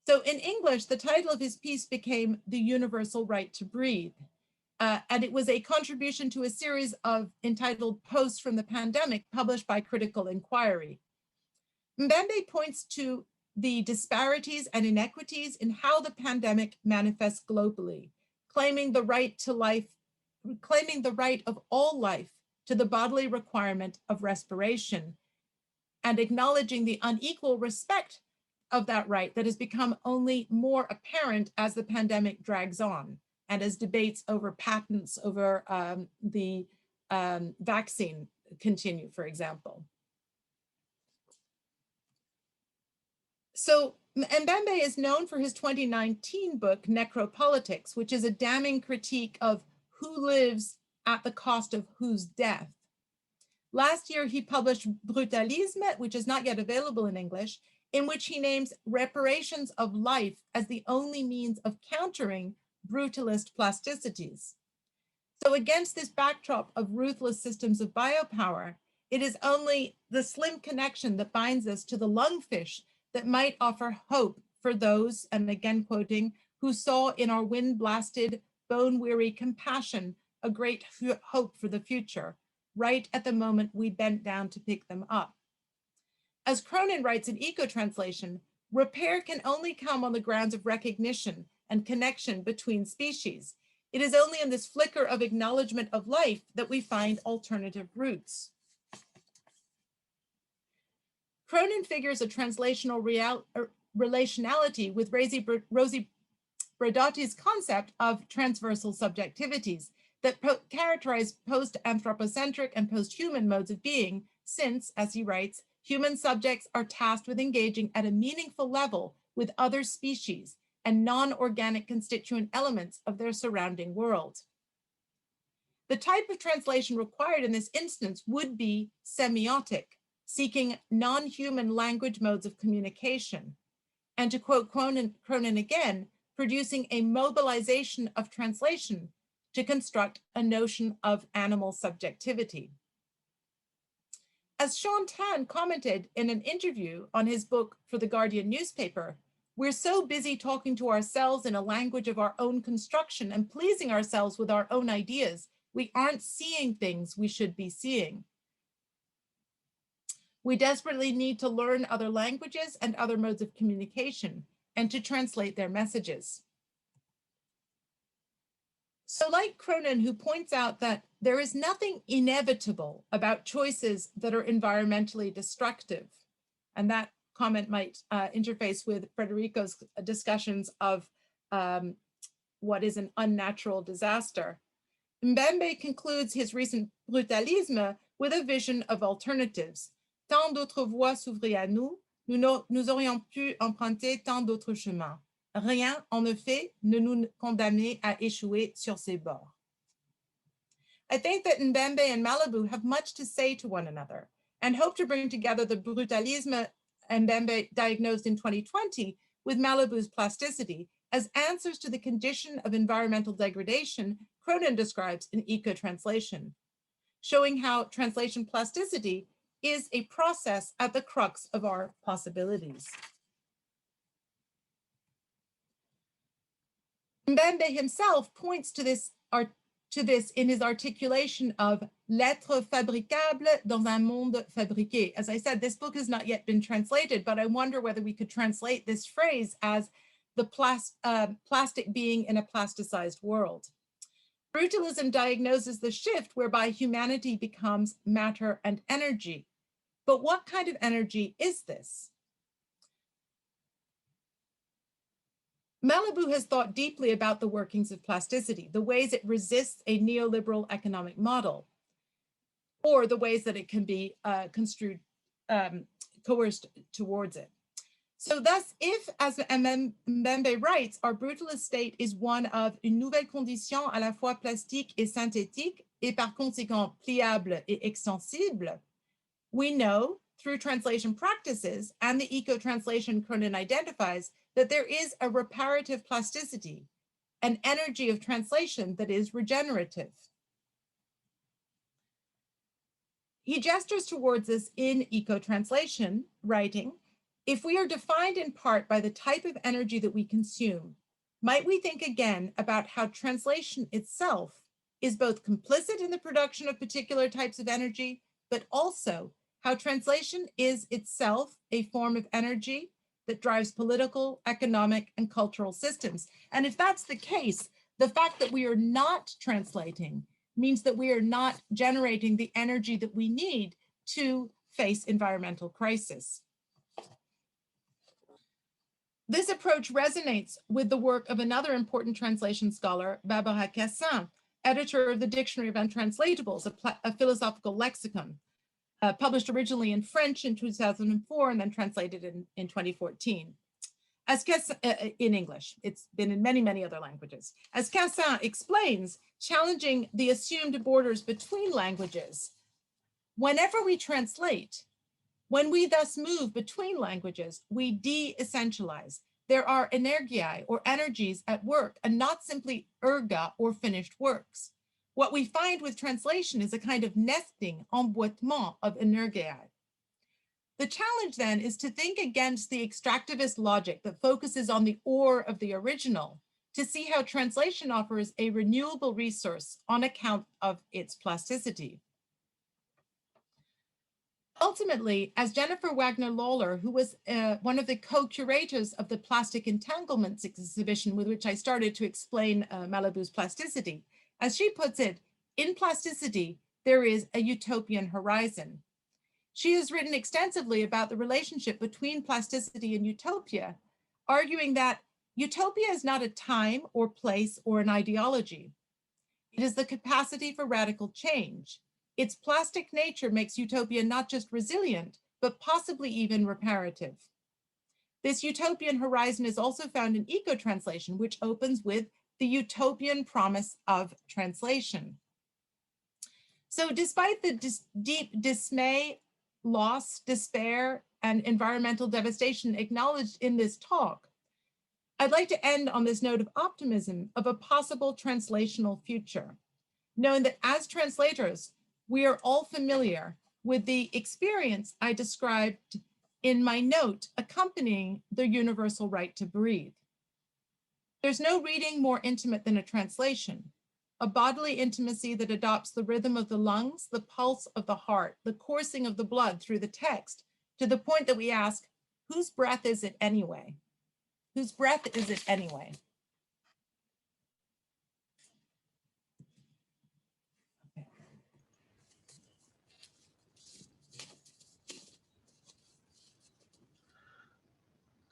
So in English, the title of his piece became The Universal Right to Breathe. And it was a contribution to a series of entitled Posts from the Pandemic published by Critical Inquiry. Mbembe points to the disparities and inequities in how the pandemic manifests globally, claiming the right to life, claiming the right of all life to the bodily requirement of respiration, and acknowledging the unequal respect of that right that has become only more apparent as the pandemic drags on and as debates over patents over the vaccine continue, for example. So Mbembe is known for his 2019 book, Necropolitics, which is a damning critique of who lives at the cost of whose death. Last year, he published Brutalisme, which is not yet available in English, in which he names reparations of life as the only means of countering brutalist plasticities. So against this backdrop of ruthless systems of biopower, it is only the slim connection that binds us to the lungfish that might offer hope for those, and again quoting, who saw in our wind-blasted, bone-weary compassion a great hope for the future, right at the moment we bent down to pick them up. As Cronin writes in Eco-Translation, repair can only come on the grounds of recognition and connection between species. It is only in this flicker of acknowledgement of life that we find alternative routes. Cronin figures a translational relationality with Rosie Bradotti's concept of transversal subjectivities that characterize post-anthropocentric and post-human modes of being, since, as he writes, human subjects are tasked with engaging at a meaningful level with other species and non-organic constituent elements of their surrounding world. The type of translation required in this instance would be semiotic, seeking non-human language modes of communication. And to quote Cronin again, producing a mobilization of translation to construct a notion of animal subjectivity. As Sean Tan commented in an interview on his book for the Guardian newspaper, we're so busy talking to ourselves in a language of our own construction and pleasing ourselves with our own ideas, we aren't seeing things we should be seeing. We desperately need to learn other languages and other modes of communication and to translate their messages. So like Cronin, who points out that there is nothing inevitable about choices that are environmentally destructive, and that comment might interface with Federico's discussions of what is an unnatural disaster. Mbembe concludes his recent Brutalisme with a vision of alternatives. Tant d'autres voies s'ouvraient à nous, nous aurions pu emprunter tant d'autres chemins. Rien, en effet, ne nous condamnait à échouer sur ces bords. I think that Mbembe and Malibu have much to say to one another and hope to bring together the Brutalisme Mbembe diagnosed in 2020 with Malibu's Plasticity as answers to the condition of environmental degradation Cronin describes in Eco-Translation, showing how translation plasticity is a process at the crux of our possibilities. Mbembe himself points to this to this in his articulation of l'être fabricable dans un monde fabriqué. As I said, this book has not yet been translated, but I wonder whether we could translate this phrase as the plastic being in a plasticized world. Brutalism diagnoses the shift whereby humanity becomes matter and energy. But what kind of energy is this? Malibu has thought deeply about the workings of plasticity, the ways it resists a neoliberal economic model, or the ways that it can be coerced towards it. So thus, if, as Mbembe writes, our brutalist state is one of une nouvelle condition à la fois plastique et synthétique, et par conséquent pliable et extensible, we know through translation practices and the eco-translation Cronin identifies that there is a reparative plasticity, an energy of translation that is regenerative. He gestures towards this in eco-translation, writing, if we are defined in part by the type of energy that we consume, might we think again about how translation itself is both complicit in the production of particular types of energy, but also how translation is itself a form of energy that drives political, economic, and cultural systems. And if that's the case, the fact that we are not translating means that we are not generating the energy that we need to face environmental crisis. This approach resonates with the work of another important translation scholar, Barbara Cassin, editor of the Dictionary of Untranslatables, a philosophical lexicon, published originally in French in 2004 and then translated in 2014. As Cassin, in English, it's been in many, many other languages. As Cassin explains, challenging the assumed borders between languages, whenever we translate, when we thus move between languages, we de-essentialize. There are energiae or energies at work and not simply erga or finished works. What we find with translation is a kind of nesting, emboîtement of energiae. The challenge then is to think against the extractivist logic that focuses on the ore of the original to see how translation offers a renewable resource on account of its plasticity. Ultimately, as Jennifer Wagner-Lawler, who was one of the co-curators of the Plastic Entanglements exhibition with which I started to explain Malibu's plasticity, as she puts it, in plasticity, there is a utopian horizon. She has written extensively about the relationship between plasticity and utopia, arguing that utopia is not a time or place or an ideology. It is the capacity for radical change. Its plastic nature makes utopia not just resilient, but possibly even reparative. This utopian horizon is also found in eco-translation, which opens with the utopian promise of translation. So despite the deep dismay, loss, despair, and environmental devastation acknowledged in this talk, I'd like to end on this note of optimism of a possible translational future, knowing that as translators, we are all familiar with the experience I described in my note accompanying the universal right to breathe. There's no reading more intimate than a translation, a bodily intimacy that adopts the rhythm of the lungs, the pulse of the heart, the coursing of the blood through the text, to the point that we ask, whose breath is it anyway? Whose breath is it anyway?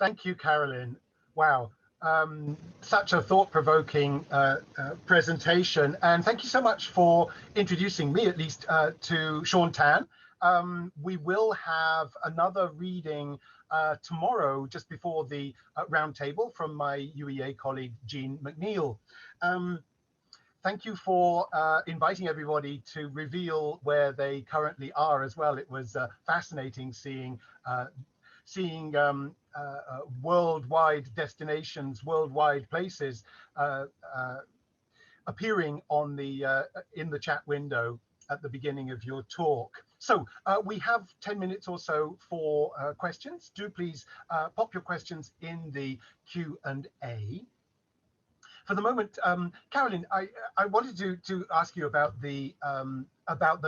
Thank you, Carolyn. Wow. Such a thought-provoking presentation, and thank you so much for introducing me, at least, to Sean Tan. We will have another reading tomorrow, just before the roundtable, from my UEA colleague, Jean McNeil. Thank you for inviting everybody to reveal where they currently are as well. It was fascinating seeing worldwide destinations, worldwide places appearing on the in the chat window at the beginning of your talk. So we have 10 minutes or so for questions. Do please pop your questions in the Q&A. for the moment, Carolyn, I wanted to ask you about the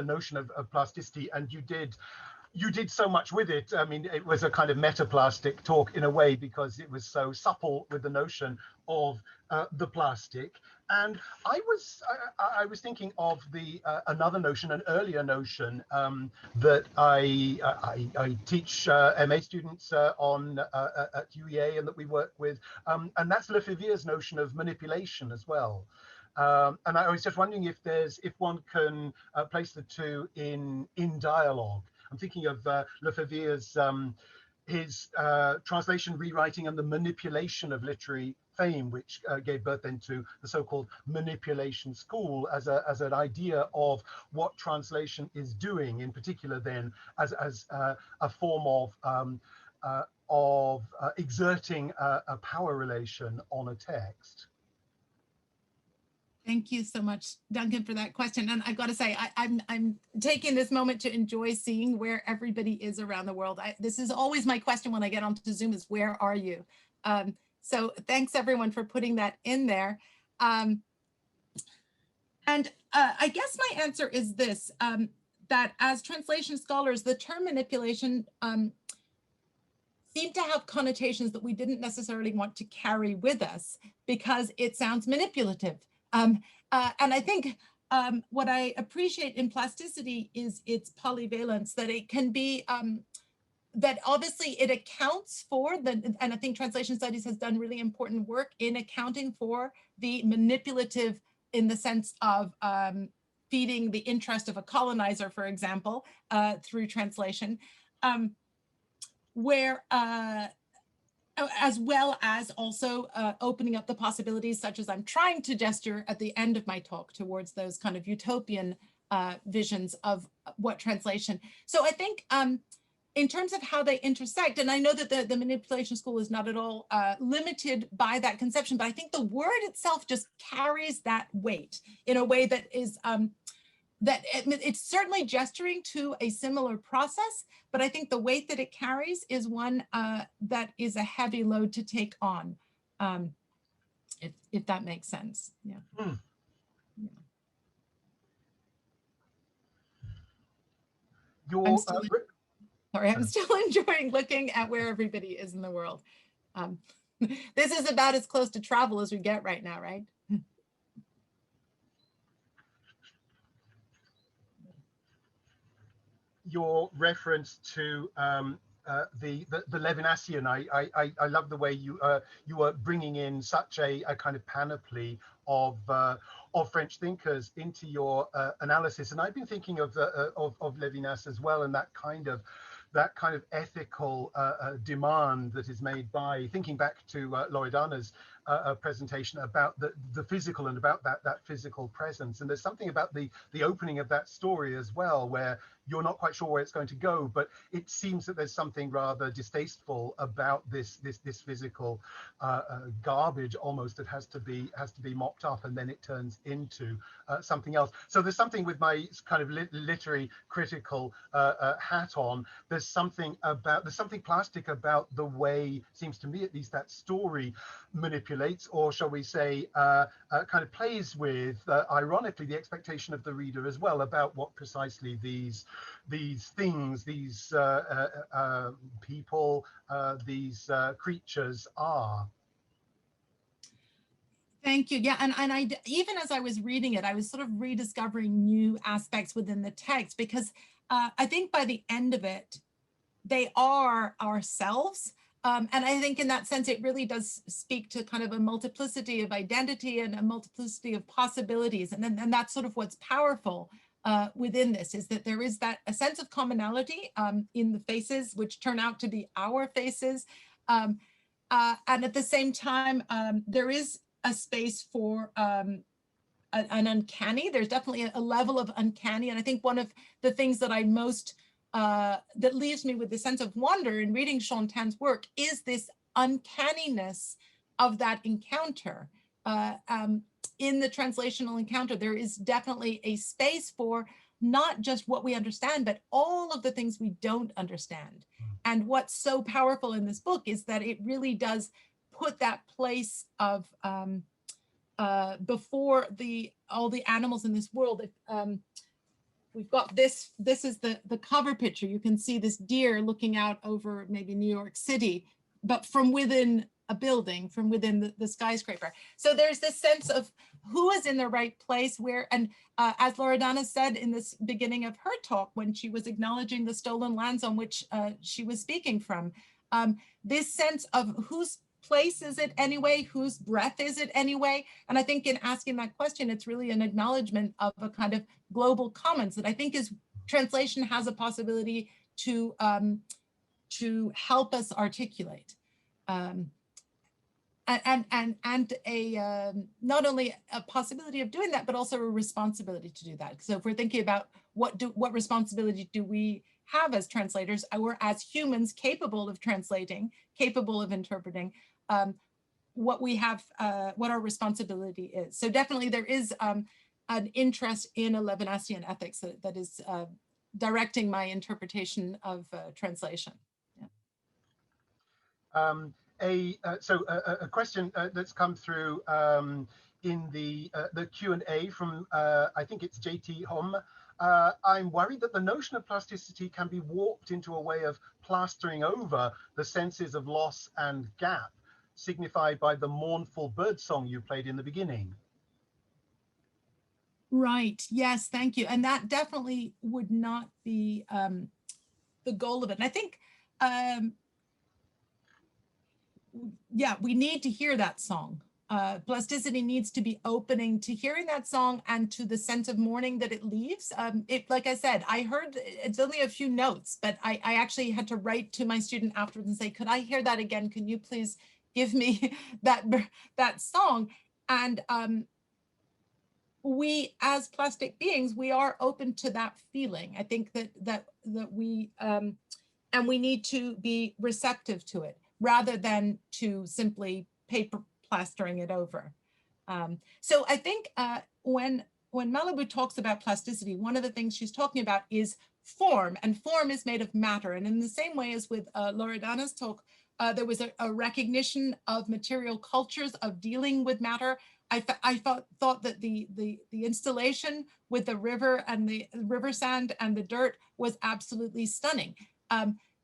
notion of plasticity, and you did so much with it. I mean, it was a kind of metaplastic talk in a way, because it was so supple with the notion of the plastic. And I was thinking of another notion, an earlier notion that I teach MA students on at UEA, and that we work with, and that's Lefebvre's notion of manipulation as well. And I was just wondering if one can place the two in dialogue. I'm thinking of Lefebvre's his translation, rewriting, and the manipulation of literary fame, which gave birth then to the so-called manipulation school as an idea of what translation is doing, in particular then as a form of exerting a power relation on a text. Thank you so much, Duncan, for that question. And I've got to say, I'm taking this moment to enjoy seeing where everybody is around the world. This is always my question when I get onto Zoom is, where are you? So thanks everyone for putting that in there. And I guess my answer is this, that as translation scholars, the term manipulation seemed to have connotations that we didn't necessarily want to carry with us because it sounds manipulative. And I think what I appreciate in plasticity is its polyvalence, that it can be, that obviously it accounts for and I think translation studies has done really important work in accounting for the manipulative, in the sense of feeding the interest of a colonizer, for example, through translation, where as well as also opening up the possibilities, such as I'm trying to gesture at the end of my talk towards those kind of utopian visions of what translation. So I think in terms of how they intersect, and I know that the manipulation school is not at all limited by that conception, but I think the word itself just carries that weight in a way that is, that it's certainly gesturing to a similar process, but I think the weight that it carries is one that is a heavy load to take on, if that makes sense. Yeah. Mm. Yeah. I'm still enjoying looking at where everybody is in the world. This is about as close to travel as we get right now, right? Your reference to the Levinasian, I love the way you were bringing in such a kind of panoply of French thinkers into your analysis, and I've been thinking of Levinas as well, and that kind of ethical demand that is made by thinking back to Loredana's presentation about the physical and about that physical presence. And there's something about the opening of that story as well, where you're not quite sure where it's going to go, but it seems that there's something rather distasteful about this physical garbage almost that has to be mopped up, and then it turns into something else. So there's something with my kind of literary critical hat on. There's something plastic about the way, seems to me at least, that story manipulates, or shall we say kind of plays with, ironically, the expectation of the reader as well about what precisely these things, these people, these creatures are. Thank you. Yeah, and I, even as I was reading it, I was sort of rediscovering new aspects within the text, because I think by the end of it, they are ourselves. And I think in that sense, it really does speak to kind of a multiplicity of identity and a multiplicity of possibilities. And that's sort of what's powerful within this, is that there is a sense of commonality in the faces, which turn out to be our faces. And at the same time, there is a space for an uncanny. There's definitely a level of uncanny. And I think one of the things that I most, that leaves me with the sense of wonder in reading Chantin's work is this uncanniness of that encounter. In the translational encounter, there is definitely a space for not just what we understand, but all of the things we don't understand. And what's so powerful in this book is that it really does put that place of before all the animals in this world. We've got this is the cover picture. You can see this deer looking out over maybe New York City, but from within a building, from within the skyscraper. So there's this sense of who is in the right place where, and as Loredana said in this beginning of her talk, when she was acknowledging the stolen lands on which she was speaking from, this sense of whose place is it anyway, whose breath is it anyway? And I think in asking that question, it's really an acknowledgement of a kind of global commons that I think is translation has a possibility to help us articulate. And a not only a possibility of doing that, but also a responsibility to do that. So if we're thinking about what responsibility do we have as translators, or as humans capable of translating, capable of interpreting, what we have, what our responsibility is. So definitely there is an interest in a Levinasian ethics that is directing my interpretation of translation. Yeah. A question that's come through in the Q&A from, I think it's JT Hom. I'm worried that the notion of plasticity can be warped into a way of plastering over the senses of loss and gap, signified by the mournful bird song you played in the beginning. Right, yes, thank you. And that definitely would not be the goal of it. And I think, yeah, we need to hear that song. Plasticity needs to be opening to hearing that song and to the sense of mourning that it leaves. Like I said, I heard it's only a few notes, but I actually had to write to my student afterwards and say, could I hear that again? Can you please give me that song? And we, as plastic beings, we are open to that feeling. I think that we, and we need to be receptive to it rather than to simply paper plastering it over. So I think when Malibu talks about plasticity, one of the things she's talking about is form, and form is made of matter. And in the same way as with Loredana's talk, there was a recognition of material cultures of dealing with matter. I thought that the installation with the river and the river sand and the dirt was absolutely stunning.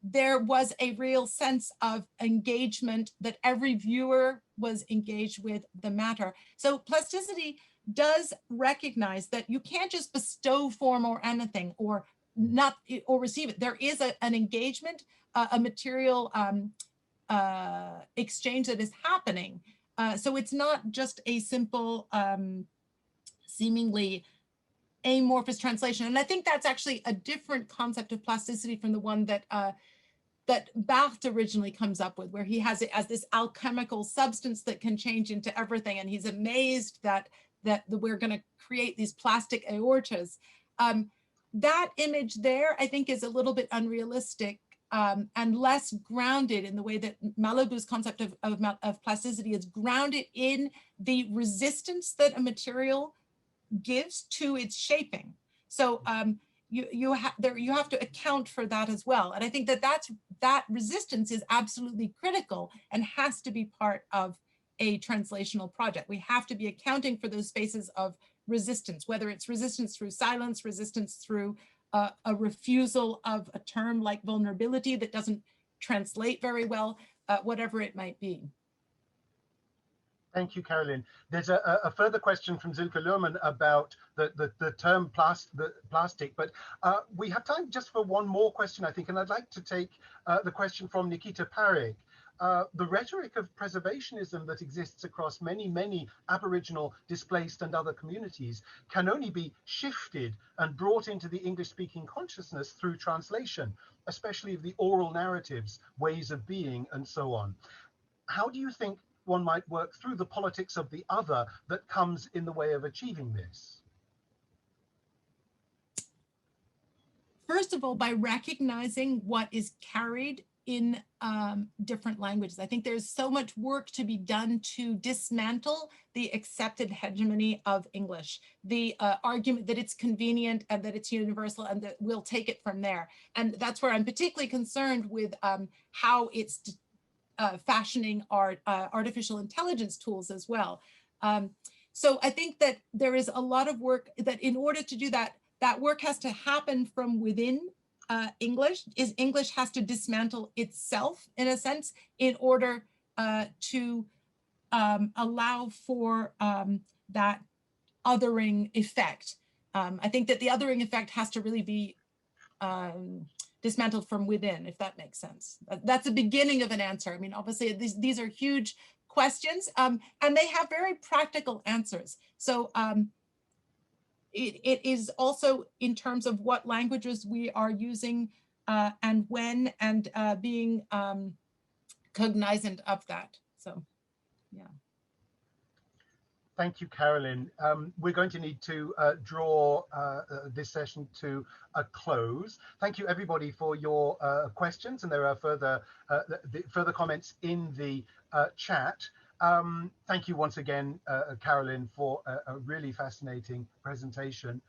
There was a real sense of engagement, that every viewer was engaged with the matter. So plasticity does recognize that you can't just bestow form or anything or not or receive it. There is an engagement, a material exchange that is happening. So it's not just a simple, seemingly amorphous translation. And I think that's actually a different concept of plasticity from the one that that Barthes originally comes up with, where he has it as this alchemical substance that can change into everything. And he's amazed that we're going to create these plastic aortas. That image there, I think, is a little bit unrealistic and less grounded in the way that Malibu's concept of plasticity is grounded in the resistance that a material gives to its shaping. So you have to account for that as well. And I think that resistance is absolutely critical and has to be part of a translational project. We have to be accounting for those spaces of resistance, whether it's resistance through silence, resistance through a refusal of a term like vulnerability that doesn't translate very well, whatever it might be. Thank you, Carolyn. There's a further question from Zulka Luhrmann about the term plastic, but we have time just for one more question, I think, and I'd like to take the question from Nikita Parekh. The rhetoric of preservationism that exists across many Aboriginal, displaced and other communities can only be shifted and brought into the English-speaking consciousness through translation, especially of the oral narratives, ways of being, and so on. How do you think one might work through the politics of the other that comes in the way of achieving this? First of all, by recognizing what is carried in different languages. I think there's so much work to be done to dismantle the accepted hegemony of English, the argument that it's convenient and that it's universal and that we'll take it from there. And that's where I'm particularly concerned with how it's fashioning our artificial intelligence tools as well. So I think that there is a lot of work that in order to do that, that work has to happen from within English. English has to dismantle itself in a sense in order to allow for that othering effect. I think that the othering effect has to really be dismantled from within, if that makes sense. That's the beginning of an answer. I mean, obviously, these are huge questions, and they have very practical answers. So it is also in terms of what languages we are using and when, and being cognizant of that. So, yeah. Thank you, Carolyn. We're going to need to draw this session to a close. Thank you, everybody, for your questions, and there are further comments in the chat. Thank you once again, Carolyn, for a really fascinating presentation.